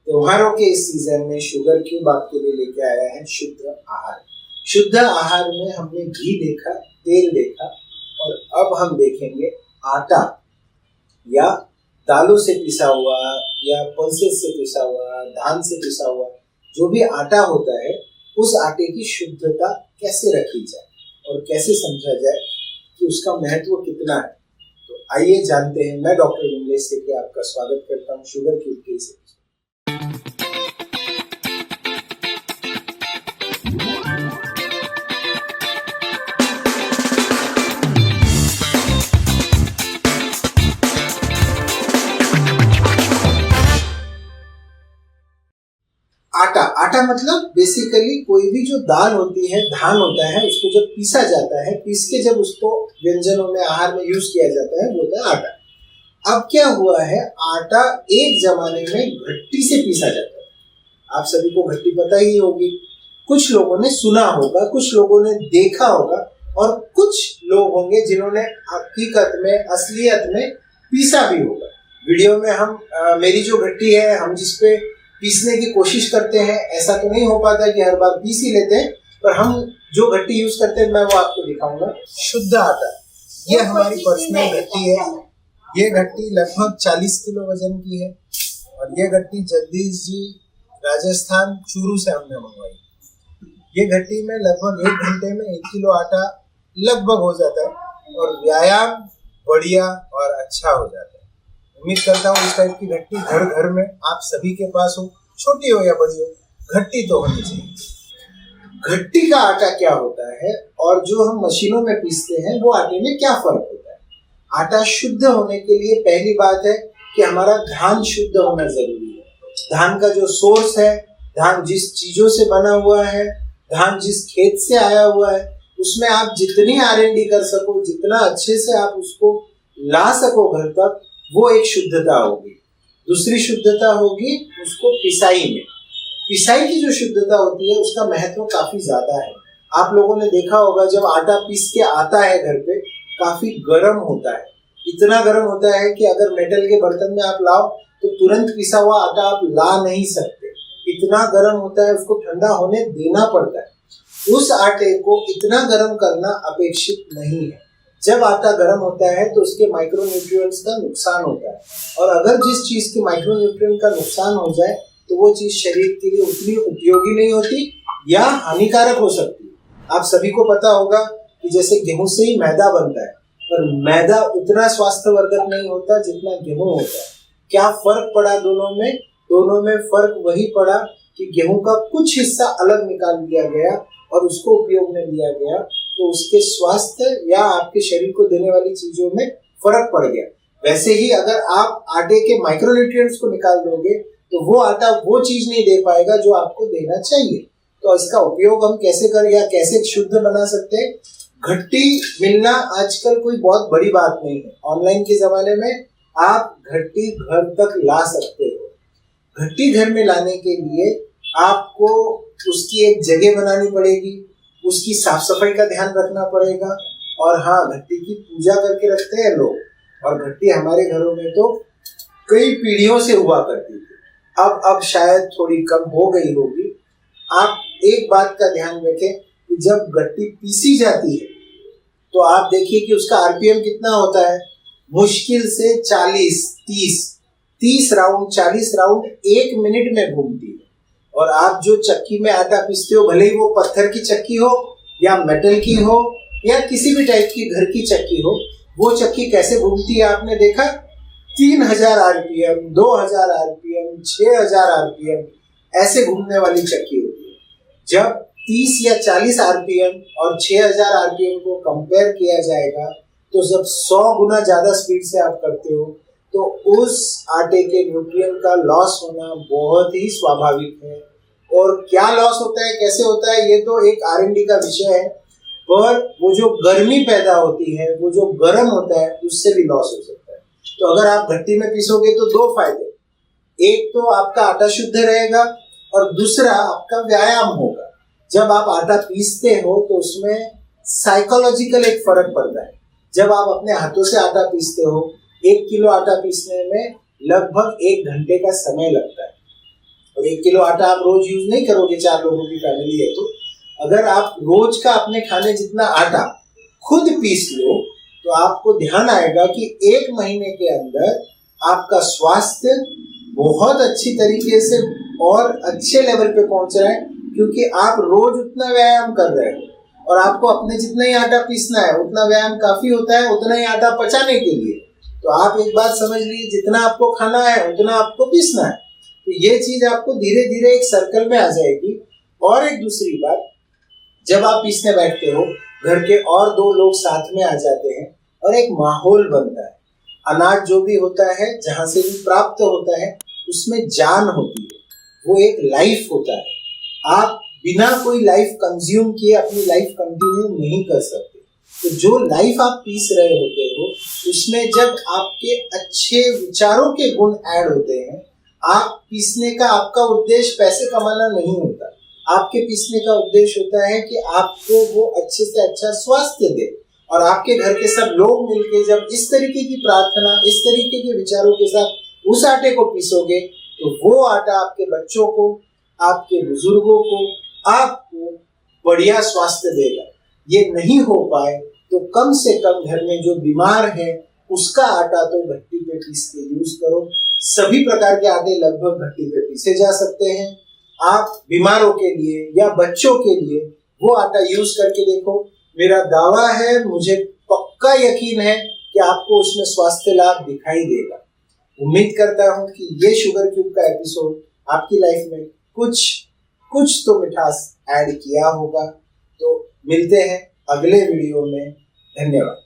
त्योहारों के इस सीजन में शुगर क्यूब आपके लिए लेके आया है शुद्ध आहार। शुद्ध आहार में हमने घी देखा, तेल देखा और अब हम देखेंगे आटा या दालों से पिसा हुआ या पल्सेस से पिसा हुआ, धान से पिसा हुआ जो भी आटा होता है, उस आटे की शुद्धता कैसे रखी जाए और कैसे समझा जाए कि उसका महत्व कितना है। तो आइए जानते हैं। मैं डॉक्टर विमलेश सेठी आपका स्वागत करता हूँ शुगर क्यूब के इस एपिसोड। आटा मतलब बेसिकली कोई भी जो दाल होती है, धान होता है, उसको जब पीसा जाता है, पीस के जब उसको व्यंजनों में, आहार में यूज किया जाता है, वो होता है आटा। अब क्या हुआ है, आटा एक जमाने में घट्टी से पीसा जाता था। आप सभी को घट्टी पता ही होगी, कुछ लोगों ने सुना होगा, कुछ लोगों ने देखा होगा और कुछ लोग होंगे जिन्होंने हकीकत में, असलियत में पीसा भी होगा। वीडियो में हम मेरी जो घट्टी है, हम जिसपे पीसने की कोशिश करते हैं, ऐसा तो नहीं हो पाता कि हर बार पीस ही लेते हैं, पर हम जो घट्टी यूज करते हैं मैं वो आपको दिखाऊंगा। शुद्ध आटा, ये हमारी पर्सनल घट्टी है। ये घट्टी लगभग 40 किलो वजन की है और ये घट्टी जगदीश जी राजस्थान चूरू से हमने मंगवाई। ये घट्टी में लगभग 1 घंटे में 1 किलो आटा लगभग हो जाता है और व्यायाम बढ़िया और अच्छा हो जाता है। उम्मीद करता हूँ इस टाइप की घट्टी घर घर में आप सभी के पास हो, छोटी हो या बड़ी हो, घट्टी तो होनी चाहिए। घट्टी का आटा क्या होता है और जो हम मशीनों में पीसते हैं वो आटे में क्या फर्क होता है। आटा शुद्ध होने के लिए पहली बात है कि हमारा धान शुद्ध होना जरूरी है। धान का जो सोर्स है, धान जिस चीजों से बना हुआ है, धान जिस खेत से आया हुआ है, उसमें आप जितनी R&D कर सको, जितना अच्छे से आप उसको ला सको घर तक, वो एक शुद्धता होगी। दूसरी शुद्धता होगी उसको पिसाई में। पिसाई की जो शुद्धता होती है उसका महत्व काफी ज्यादा है। आप लोगों ने देखा होगा जब आटा पीस के आता है घर पे, काफी गर्म होता है। इतना गर्म होता है कि अगर मेटल के बर्तन में आप लाओ तो तुरंत पिसा हुआ आटा आप ला नहीं सकते। इतना गर्म होता है, उसको ठंडा होने देना पड़ता है। उस आटे को इतना गर्म करना अपेक्षित नहीं है। जब आटा गर्म होता है तो उसके माइक्रोन्यूट्रिएंट्स का नुकसान होता है और अगर जिस चीज के माइक्रोन्यूट्रिएंट का नुकसान हो जाए तो वो चीज शरीर के लिए उतनी उपयोगी नहीं होती या हानिकारक हो सकती है। आप सभी को पता होगा कि जैसे गेहूं से ही मैदा बनता है, पर मैदा उतना स्वास्थ्यवर्धक नहीं होता जितना गेहूं होता है। क्या फर्क पड़ा दोनों में? दोनों में फर्क वही पड़ा कि गेहूं का कुछ हिस्सा अलग निकाल दिया गया और उसको उपयोग में लिया गया, तो उसके स्वास्थ्य या आपके शरीर को देने वाली चीजों में फर्क पड़ गया। वैसे ही अगर आप आटे के माइक्रोन्यूट्रिएंट्स को निकाल दोगे तो वो आटा वो चीज नहीं दे पाएगा जो आपको देना चाहिए। तो इसका उपयोग हम कैसे करें या कैसे शुद्ध बना सकते हैं? घट्टी मिलना आजकल कोई बहुत बड़ी बात नहीं है। ऑनलाइन के जमाने में आप घट्टी घर तक ला सकते हो। घट्टी घर में लाने के लिए आपको उसकी एक जगह बनानी पड़ेगी, उसकी साफ सफाई का ध्यान रखना पड़ेगा। और हाँ, घट्टी की पूजा करके रखते हैं लोग, और घट्टी हमारे घरों में तो कई पीढ़ियों से हुआ करती थी। अब शायद थोड़ी कम हो गई होगी। आप एक बात का ध्यान रखें कि जब घट्टी पीसी जाती है तो आप देखिए कि उसका RPM कितना होता है। मुश्किल से 30 राउंड 40 राउंड 1 मिनट में घूमती है। और आप जो चक्की में आटा पीसते हो, भले ही वो पत्थर की चक्की हो या मेटल की हो या किसी भी टाइप की घर की चक्की हो, वो चक्की कैसे घूमती है आपने देखा? 3000 RPM, 2000 RPM, 6000 RPM ऐसे घूमने वाली चक्की होती है। जब 30 या 40 RPM और 6000 RPM को कंपेयर किया जाएगा तो जब 100 गुना ज्यादा स्पीड से आप करते हो तो उस आटे के न्यूट्रिएंट का लॉस होना बहुत ही स्वाभाविक है। और क्या लॉस होता है, कैसे होता है, ये तो एक R&D का विषय है, पर वो जो गर्मी पैदा होती है, वो जो गर्म होता है, उससे भी लॉस हो सकता है। तो अगर आप घट्टी में पीसोगे तो 2 फायदे, एक तो आपका आटा शुद्ध रहेगा और दूसरा आपका व्यायाम होगा। जब आप आटा पीसते हो तो उसमें साइकोलॉजिकल एक फर्क पड़ता है। जब आप अपने हाथों से आटा पीसते हो, 1 किलो आटा पीसने में लगभग 1 घंटे का समय लगता है। और 1 किलो आटा आप रोज यूज नहीं करोगे, 4 लोगों की फैमिली है तो। अगर आप रोज का अपने खाने जितना आटा खुद पीस लो तो आपको ध्यान आएगा कि 1 महीने के अंदर आपका स्वास्थ्य बहुत अच्छी तरीके से और अच्छे लेवल पे पहुंच रहा है, क्योंकि आप रोज उतना व्यायाम कर रहे हो और आपको अपने जितना ही आटा पीसना है, उतना व्यायाम काफी होता है उतना ही आटा पचाने के लिए। तो आप एक बात समझ लीजिए, जितना आपको खाना है उतना आपको पीसना है। तो ये चीज आपको धीरे धीरे एक सर्कल में आ जाएगी। और एक दूसरी बात, जब आप पीसने बैठते हो, घर के और 2 लोग साथ में आ जाते हैं और एक माहौल बनता है। अनाज जो भी होता है, जहां से भी प्राप्त होता है, उसमें जान होती है, वो एक लाइफ होता है। आप बिना कोई लाइफ कंज्यूम किए अपनी लाइफ कंटिन्यू नहीं कर सकते। तो जो लाइफ आप पीस रहे होते हो, उसमें जब आपके अच्छे विचारों के गुण ऐड होते हैं, आप पीसने का आपका उद्देश्य पैसे कमाना नहीं होता। आपके पीसने का उद्देश्य होता है कि आपको वो अच्छे से अच्छा स्वास्थ्य दे। और आपके घर के सब लोग मिलके जब इस तरीके की प्रार्थना, इस तरीके के विचारों के साथ उस आटे को पीसोगे, तो वो आटा आपके बच्चों को, आपके बुजुर्गों को, आपको बढ़िया स्वास्थ्य देगा। ये नहीं हो पाए तो कम से कम घर में जो बीमार है उसका आटा तो भट्टी पे पीस के यूज करो। सभी प्रकार के आटे लगभग भट्टी पे पीसे जा सकते हैं। आप बीमारों के लिए या बच्चों के लिए वो आटा यूज करके देखो। मेरा दावा है, मुझे पक्का यकीन है कि आपको उसमें स्वास्थ्य लाभ दिखाई देगा। उम्मीद करता हूं कि ये शुगर क्यूब का एपिसोड आपकी लाइफ में कुछ तो मिठास ऐड किया होगा। तो मिलते हैं अगले वीडियो में। धन्यवाद।